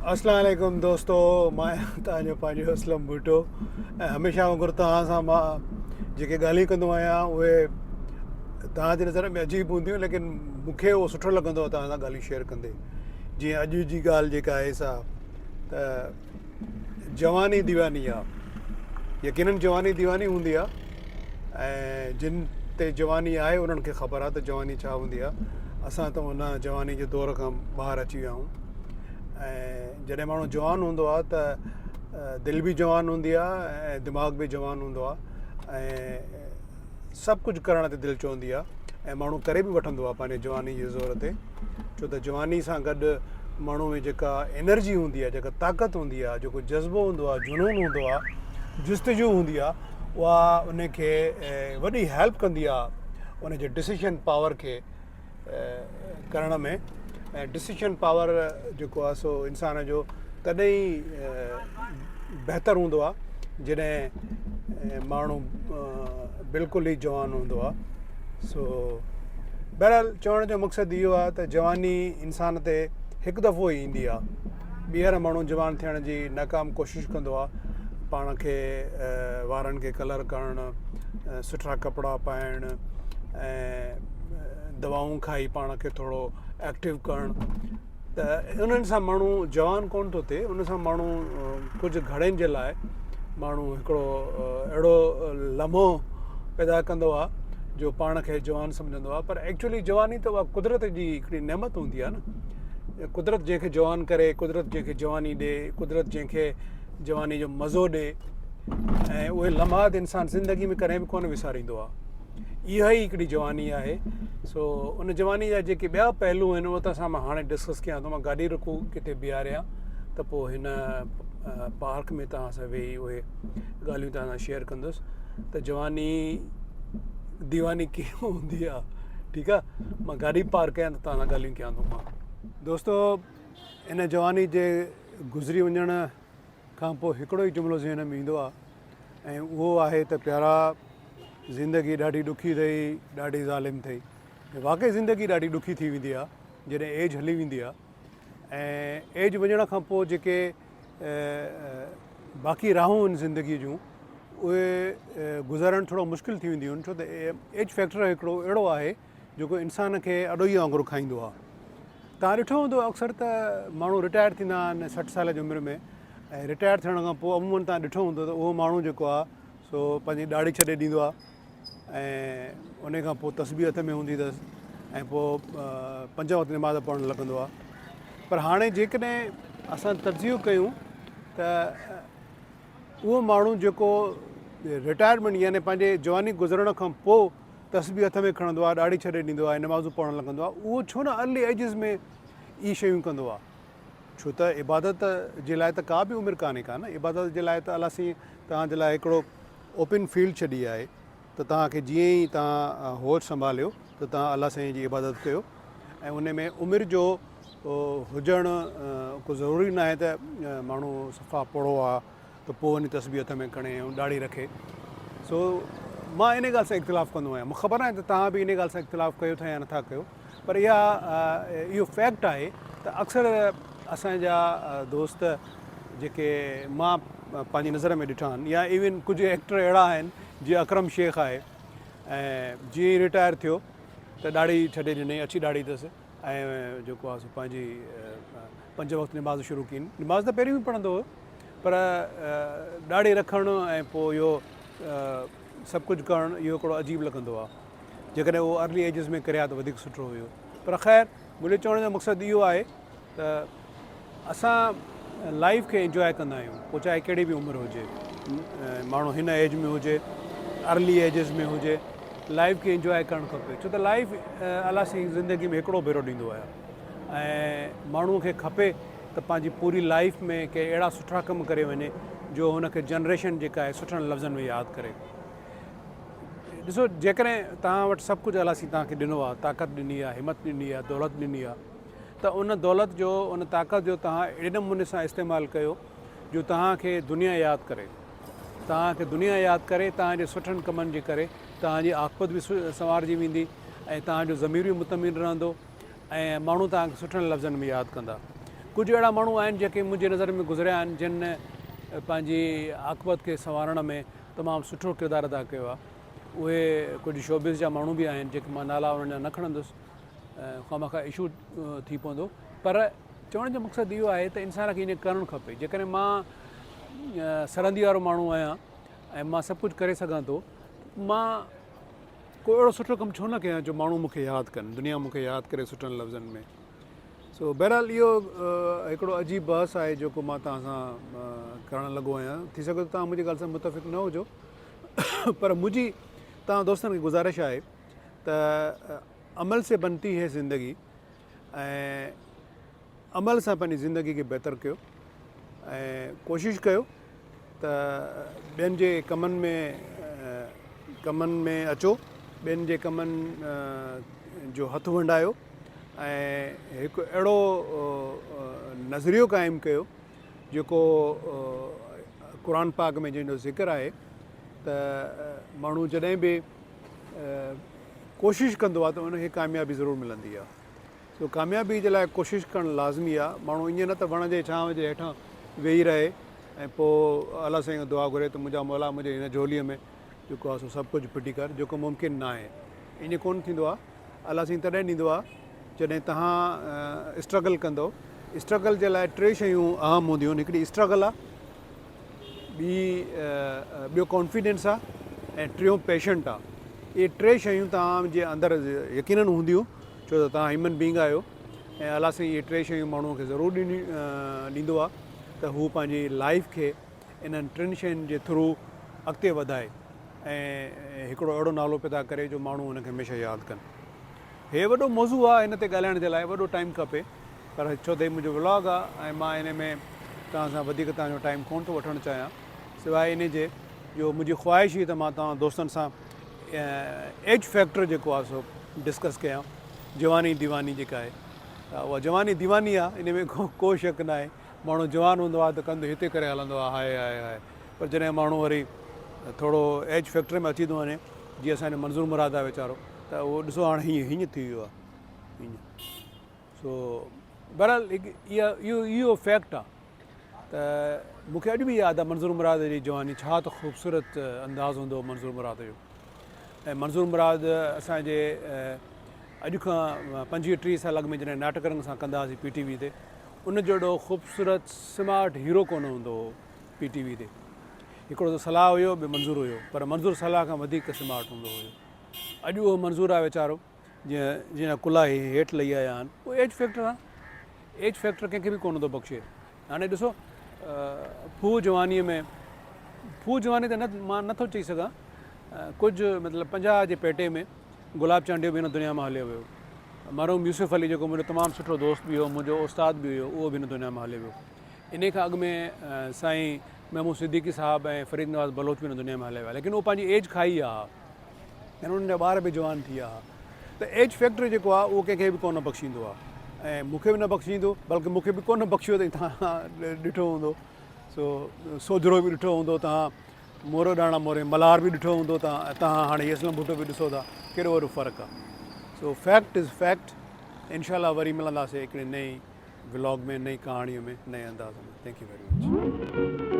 अस्सलाम वालेकुम दोस्तों, मां तव्हांजो पंहिंजो असलम भुट्टो ऐं हमेशह वांगुरु तव्हां सां मां जेके ॻाल्हियूं कंदो आहियां उहे तव्हांजी नज़र में अजीब हूंदियूं, लेकिन मूंखे उहो सुठो लॻंदो आहे तव्हां सां ॻाल्हियूं शेयर कंदे। जीअं अॼु जी ॻाल्हि जेका आहे सा त जवानी दीवानी आहे। यकीननि जवानी दीवानी हूंदी आहे ऐं जिन ते जवानी आहे उन्हनि खे ख़बर आहे त जवानी छा हूंदी आहे। असां त उन जवानी जे दौर खां ॿाहिरि अची विया आहियूं ऐं जॾहिं माण्हू जवान हूंदो आहे त दिलि बि जवान हूंदी आहे ऐं दिमाग़ बि जवान हूंदो आहे ऐं सभु कुझु करण ते दिलि चवंदी आहे ऐं माण्हू करे बि वठंदो आहे पंहिंजे जवानी जे ज़ोर ते। छो त जवानी सां गॾु माण्हू में जेका एनर्जी हूंदी आहे, जेका ताक़त हूंदी आहे, जेको जज़्बो हूंदो आहे, जुनून हूंदो आहे, जुस्तजू हूंदी आहे, उहा उनखे वॾी हेल्प कंदी आहे उनजे डिसीशन पावर खे करण में। ऐं डिसीशन पावर जेको आहे सो इंसान जो तॾहिं बहितरु हूंदो आहे जॾहिं माण्हू बिल्कुलु ई जवान हूंदो आहे। सो बहरहाल चवण जो मक़सदु इहो आहे त जवानी इंसान ते हिकु दफ़ो ई ईंदी आहे। ॿीहर माण्हू जवान थियण जी नाकाम कोशिशि कंदो आहे, पाण खे वारनि खे कलर करणु, सुठा कपिड़ा पाइणु ऐं दवाऊं खाई पाण खे थोरो एक्टिव करणु। त उन्हनि सां माण्हू जवान कोन थो थिए, उन सां माण्हू कुझु घड़ियुनि जे लाइ माण्हू हिकिड़ो अहिड़ो लम्हो पैदा कंदो आहे जो पाण खे जवान सम्झंदो आहे। पर एक्चुअली जवानी त उहा कुदरत जी हिकिड़ी नेमत हूंदी आहे न। कुदरत जंहिंखे जवान करे, कुदरत जंहिंखे जवानी ॾिए, कुदरत जंहिंखे जवानी जो मज़ो ॾिए ऐं उहे लम्हात इंसानु ज़िंदगी में कॾहिं बि कोन विसारींदो आहे। इहा ई हिकिड़ी जवानी आहे। सो उन जवानी जा जेके ॿिया पहलू आहिनि उहो त असां मां हाणे डिस्कस कयां थो। मां गाॾी रुकू किथे बीहारियां त पोइ हिन पार्क में तव्हां सां वेही उहे ॻाल्हियूं तव्हां सां शेयर कंदुसि त जवानी दीवानी कीअं हूंदी आहे। ठीकु आहे, मां गाॾी पार्क कयां त तव्हां सां ॻाल्हियूं कयां थो। मां दोस्तो इन जवानी जे गुज़री वञण खां पोइ हिकिड़ो ई जुमिलो ज़हन में ईंदो आहे ऐं उहो आहे त प्यारा ज़िंदगी ॾाढी ॾुखी अथई, ॾाढी ज़ालिम अथई। वाक़ई ज़िंदगी ॾाढी ॾुखी थी वेंदी आहे जॾहिं एज हली वेंदी आहे ऐं एज वञण खां पोइ जेके बाक़ी राहूं आहिनि ज़िंदगीअ जूं उहे गुज़ारणु थोरो मुश्किल थी वेंदियूं आहिनि। छो त एज फैक्टर हिकिड़ो अहिड़ो आहे जेको इंसान खे अॾोई वांगुरु खाईंदो आहे। तव्हां ॾिठो हूंदो अक्सर त माण्हू रिटायर थींदा आहिनि 60 साल जी उमिरि में ऐं रिटायर थियण खां पोइ अमूमन तव्हां ॾिठो हूंदो त उहो माण्हू जेको आहे सो पंहिंजी ॾाढ़ी छॾे ॾींदो आहे ऐं उन खां पोइ तस्बीह हथ में हूंदी अथसि ऐं पोइ 5 वक़्त निमाज़ पढ़णु लॻंदो आहे। पर हाणे जेकॾहिं असां तर्जीह कयूं त उहो माण्हू जेको रिटायरमेंट यानी पंहिंजे जवानी गुज़रण खां पोइ तस्बीह हथ में खणंदो आहे, ॾाढ़ी छॾे ॾींदो आहे, नमाज़ूं पढ़णु लॻंदो आहे, उहो छो न अर्ली एजिस में इहे शयूं कंदो आहे। छो त इबादत जे लाइ त का बि उमिरि कान्हे का न। इबादत जे लाइ त अलाह साईं तव्हांजे लाइ हिकिड़ो ओपन फील्ड छॾी आहे त तव्हांखे जीअं ई तव्हां होश संभालियो त तव्हां अलाह साईं जी इबादत कयो ऐं उन में उमिरि जो हुजणु को ज़रूरी न आहे त माण्हू सफ़ा पोड़ो आहे त पोइ वञी तस्बीह हथ में खणे ऐं ॾाढ़ी रखे। सो मां इन ॻाल्हि सां इख़्तिलाफ़ु कंदो आहियां। मूंखे ख़बर आहे त तव्हां बि इन ॻाल्हि सां इख़्तिलाफ़ु कयो था या नथा कयो, पर इहो फैक्ट आहे त अक्सर असांजा दोस्त जेके मां पंहिंजी नज़र में ॾिठा आहिनि या इवन कुझु एक्टर अहिड़ा आहिनि जीअं अकरम शेख आहे ऐं जीअं ई रिटायर थियो त ॾाढ़ी छॾे ॾिनई, अछी ॾाढ़ी अथसि ऐं जेको आहे सो पंहिंजी 5 वक़्त निमाज़ शुरू कई। निमाज़ त पहिरीं बि पढ़ंदो हुयो पर ॾाढ़ी रखणु ऐं पोइ इहो सभु कुझु करणु इहो हिकिड़ो अजीब लॻंदो आहे। जेकॾहिं उहो अर्ली एजिस में करे हा त वधीक सुठो हुयो। पर ख़ैर मुंहिंजे चवण जो मक़सदु इहो आहे त असां लाइफ खे इंजॉय कंदा आहियूं, पोइ चाहे कहिड़ी बि उमिरि हुजे, माण्हू हिन एज में हुजे, अर्ली एजिस में हुजे, लाइफ खे इंजॉय करणु खपे। छो त लाइफ अलाह साईं ज़िंदगी में हिकिड़ो भेरो ॾींदो आहे ऐं माण्हूअ खे खपे त पंहिंजी पूरी लाइफ में के अहिड़ा सुठा कम करे वञे जो हुनखे जनरेशन जेका आहे सुठनि लफ़्ज़नि में यादि करे। ॾिसो, जेकॾहिं तव्हां वटि सभु कुझु अलाह साईं तव्हांखे ॾिनो आहे, ताक़त ॾिनी आहे, हिमत ॾिनी आहे, दौलत ॾिनी आहे, त उन दौलत जो, उन ताक़त जो तव्हां अहिड़े नमूने सां इस्तेमालु कयो जो तव्हांखे दुनिया यादि करे, तव्हांखे दुनिया यादि करे, तव्हांजे सुठनि कमनि जे करे तव्हांजी आख़िरत बि संवारजी वेंदी ऐं तव्हांजो ज़मीर बि मुतमिन रहंदो ऐं माण्हू तव्हांखे सुठनि लफ़्ज़नि में यादि कंदा। कुझु अहिड़ा माण्हू आहिनि जेके मुंहिंजे नज़र में गुज़रिया आहिनि जिन पंहिंजी आकबत खे संवारण में तमामु सुठो किरदारु अदा कयो आहे। उहे कुझु शोबिस जा माण्हू बि आहिनि जेके मां नाला उन्हनि जा न खणंदुसि, ख़ामख़ा इशू थी पवंदो। पर चवण जो मक़सदु इहो आहे त इंसान खे ईअं करणु खपे। जेकॾहिं मां सरहंदी वारो माण्हू आहियां ऐं मां सभु कुझु करे सघां थो, मां को अहिड़ो सुठो कमु छो न कयां जो माण्हू मूंखे यादि कनि, दुनिया मूंखे यादि करे सुठनि लफ़्ज़नि में। सो बहरहाल इहो हिकिड़ो अजीब बहस आहे जेको मां तव्हां सां करणु लॻो आहियां। थी सघे थो तव्हां मुंहिंजी ॻाल्हि सां मुतफ़िक़ न हुजो, पर मुंहिंजी तव्हां दोस्तनि खे गुज़ारिश आहे त अमल से बनती है ज़िंदगी, ऐं अमल सां पंहिंजी ज़िंदगी खे बहितर कयो ऐं कोशिशि कयो त ॿियनि जे कमनि में अचो, ॿियनि जे कमनि जो हथु वंडायो ऐं हिकु अहिड़ो नज़रियो क़ाइमु कयो जेको क़ुर पाक में जंहिंजो ज़िक्र आहे त माण्हू जॾहिं बि कोशिशि कंदो आहे त उनखे कामयाबी ज़रूरु मिलंदी आहे। सो कामयाबी जे लाइ कोशिशि करणु लाज़मी आहे। माण्हू ईअं न त वण जे छांव जे हेठां वेही रहे ऐं पोइ अलाह साईं खां दुआ घुरे त मुंहिंजा मौला मुंहिंजे हिन झोलीअ में जेको आहे सो सभु कुझु फिटी कर, जेको मुमकिन न आहे। ईअं कोन्ह थींदो आहे। अलाह साईं तॾहिं ॾींदो आहे जॾहिं तव्हां स्ट्रगल कंदो। स्ट्रगल जे लाइ 3 शयूं अहम हूंदियूं आहिनि। हिकिड़ी स्ट्रगल आहे, ॿियो कॉन्फिडेंस आहे ऐं टियों पेशेंट आहे। इहे 3 शयूं तव्हांजे अंदरि यकीननि हूंदियूं, छो त तव्हां ह्यूमन बींग आहियो ऐं अलाह साईं इहे 3 शयूं माण्हूअ खे ज़रूरु ॾींदो आहे त हू पंहिंजी लाइफ खे इन्हनि 3 शयुनि जे थ्रू अॻिते वधाए ऐं हिकिड़ो अहिड़ो नालो पैदा करे जो माण्हू हुनखे हमेशह यादि कनि। हे वॾो मौज़ू आहे, हिन ते ॻाल्हाइण जे लाइ वॾो टाइम खपे, पर छो त मुंहिंजो व्लॉग आहे ऐं मां इन में तव्हां सां वधीक तव्हांजो टाइम कोन थो वठणु चाहियां, सवाइ इन जे जो मुंहिंजी ख़्वाहिश हुई त मां तव्हां दोस्तनि सां एज फैक्टर जेको आहे सो डिस्कस कयां। जवानी दीवानी जेका आहे, उहा जवानी दीवानी आहे, इन में को शक न आहे। माण्हू जवान हूंदो आहे त कंधु हिते करे हलंदो आहे, हाय हाय हाय, पर जॾहिं माण्हू वरी थोरो एज फैक्टर में अची थो वञे, जीअं असांजो मंज़ूर मुराद आहे वीचारो, त उहो ॾिसो हाणे हीअं थी वियो आहे हीअं। सो बहरहाल इहो फैक्ट आहे त मूंखे अॼु बि यादि आहे मंज़ूर मुराद जी जवानी, छा त ख़ूबसूरत अंदाज़ हूंदो मंज़ूर मुराद जो। ऐं मंज़ूर मुराद असांजे अॼु खां 25-30 साल अॻु में जॾहिं नाटकनि सां कंदा हुआसीं PTV ते, उन जहिड़ो ख़ूबसूरत स्मार्ट हीरो कोन हूंदो हो PTV ते। हिकिड़ो त सलाह हुयो, ॿियो मंज़ूर हुयो, पर मंज़ूर सलाह खां वधीक स्मार्ट हूंदो हुयो। अॼु उहो मंज़ूर आहे वीचारो, जीअं कुला हेठि लही आया आहिनि। उहो एज फैक्टर आहे, एज फैक्टर कंहिंखे बि कोन थो बख़्शे। हाणे ॾिसो फू जवानी त मां नथो चई सघां, कुझु मतिलबु 50 जे पेटे में गुलाब चांडियो बि हिन दुनिया मां हलियो वियो। मरहूम यूसुफ अली जेको मुंहिंजो तमामु सुठो दोस्त बि हुयो, मुंहिंजो उस्ताद बि हुयो, उहो बि हिन दुनिया मां हलियो वियो। इन खां अॻु में साईं महमूद सिद्दीकी साहिबु ऐं फरीद नवाज़ बलोच बि हिन दुनिया में हलिया विया, लेकिन उहो पंहिंजी एज खाई आहे ऐं उन्हनि जा ॿार बि जवान थी विया। त एज फैक्टर जेको आहे उहो कंहिंखे बि कोन बख़्शींदो आहे ऐं मूंखे बि न बख़्शींदो, बल्कि मूंखे बि कोन बख़्शियो अथई। तव्हां ॾिठो हूंदो सोजरो बि ॾिठो हूंदो, तव्हां मोरो ॾाणा मोरे मल्हार बि ॾिठो हूंदो, तव्हां हाणे यसलम भुट्टो बि ॾिसो था, कहिड़ो वॾो फ़र्क़ु आहे। सो फैक्ट इज़ फैक्ट। इंशाल्लाह वरी मिलंदासीं हिकिड़े नई व्लॉग में, नई कहाणीअ में, नए अंदाज़ में। Thank U very much.